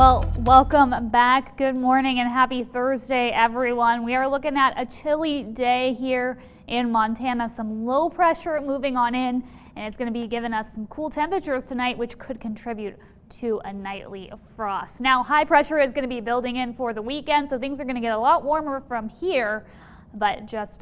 Well, welcome back. Good morning and happy Thursday, everyone. We are looking at a chilly day here in Montana. Some low pressure moving on in, and it's going to be giving us some cool temperatures tonight, which could contribute to a nightly frost. Now, high pressure is going to be building in for the weekend, so things are going to get a lot warmer from here. But just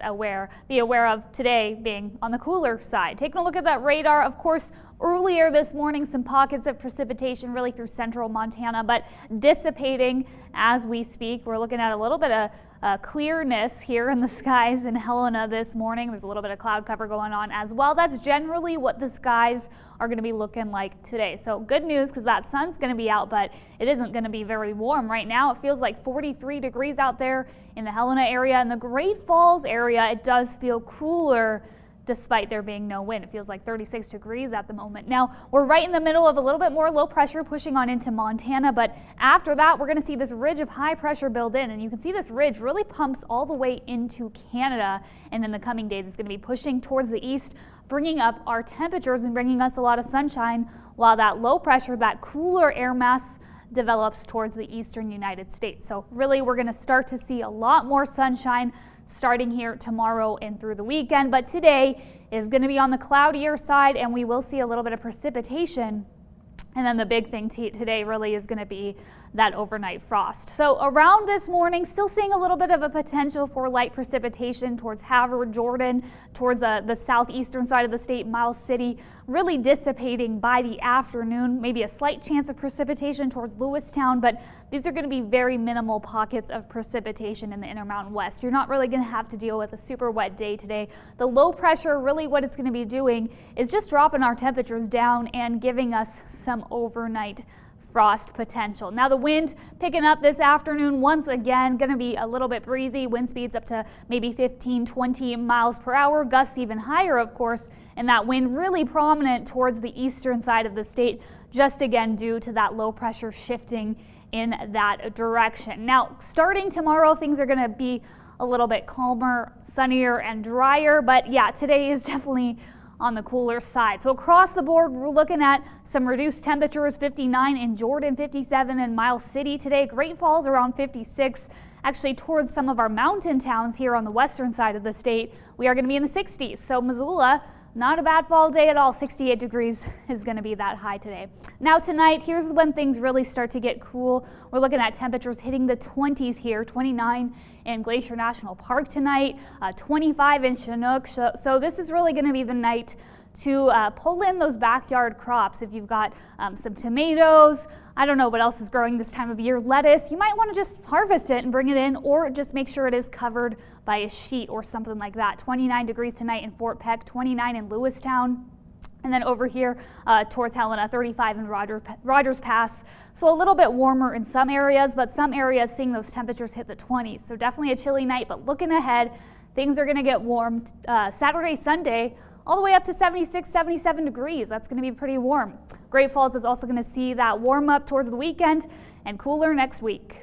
be aware of today being on the cooler side. Taking a look at that radar, of course, earlier this morning, some pockets of precipitation really through central Montana, but dissipating as we speak. We're looking at a little bit of clearness here in the skies in Helena this morning. There's a little bit of cloud cover going on as well. That's generally what the skies are going to be looking like today. So good news, because that sun's going to be out, but it isn't going to be very warm right now. It feels like 43 degrees out there in the Helena area. In the Great Falls area, it does feel cooler despite there being no wind. It feels like 36 degrees at the moment. Now, we're right in the middle of a little bit more low pressure pushing on into Montana, but after that, we're going to see this ridge of high pressure build in, and you can see this ridge really pumps all the way into Canada, and in the coming days, it's going to be pushing towards the east, bringing up our temperatures and bringing us a lot of sunshine, while that low pressure, that cooler air mass, develops towards the eastern United States. So really, we're going to start to see a lot more sunshine starting here tomorrow and through the weekend, but today is going to be on the cloudier side, and we will see a little bit of precipitation. And then the big thing today really is going to be that overnight frost. So around this morning, still seeing a little bit of a potential for light precipitation towards Havre, Jordan, towards the southeastern side of the state, Miles City, really dissipating by the afternoon. Maybe a slight chance of precipitation towards Lewistown, but these are going to be very minimal pockets of precipitation in the Intermountain West. You're not really going to have to deal with a super wet day today. The low pressure, really what it's going to be doing is just dropping our temperatures down and giving us some overnight frost potential. Now the wind picking up this afternoon, once again going to be a little bit breezy. Wind speeds up to maybe 15-20 miles per hour, gusts even higher, of course, and that wind really prominent towards the eastern side of the state, just again due to that low pressure shifting in that direction. Now starting tomorrow, things are going to be a little bit calmer, sunnier and drier, but yeah, today is definitely on the cooler side. So across the board, we're looking at some reduced temperatures, 59 in Jordan, 57 in Miles City today. Great Falls around 56. Actually, towards some of our mountain towns here on the western side of the state, we are going to be in the 60s. So Missoula, not a bad fall day at all. 68 degrees is going to be that high today. Now tonight, here's when things really start to get cool. We're looking at temperatures hitting the 20s here, 29 in Glacier National Park tonight, 25 in Chinook. So this is really going to be the night to pull in those backyard crops. If you've got some tomatoes, I don't know what else is growing this time of year, lettuce, you might want to just harvest it and bring it in, or just make sure it is covered by a sheet or something like that. 29 degrees tonight in Fort Peck, 29 in Lewistown, and then over here towards Helena, 35 in Rogers Pass. So a little bit warmer in some areas, but some areas seeing those temperatures hit the 20s. So definitely a chilly night, but looking ahead, things are going to get warm Saturday, Sunday, all the way up to 76, 77 degrees. That's going to be pretty warm. Great Falls is also going to see that warm up towards the weekend and cooler next week.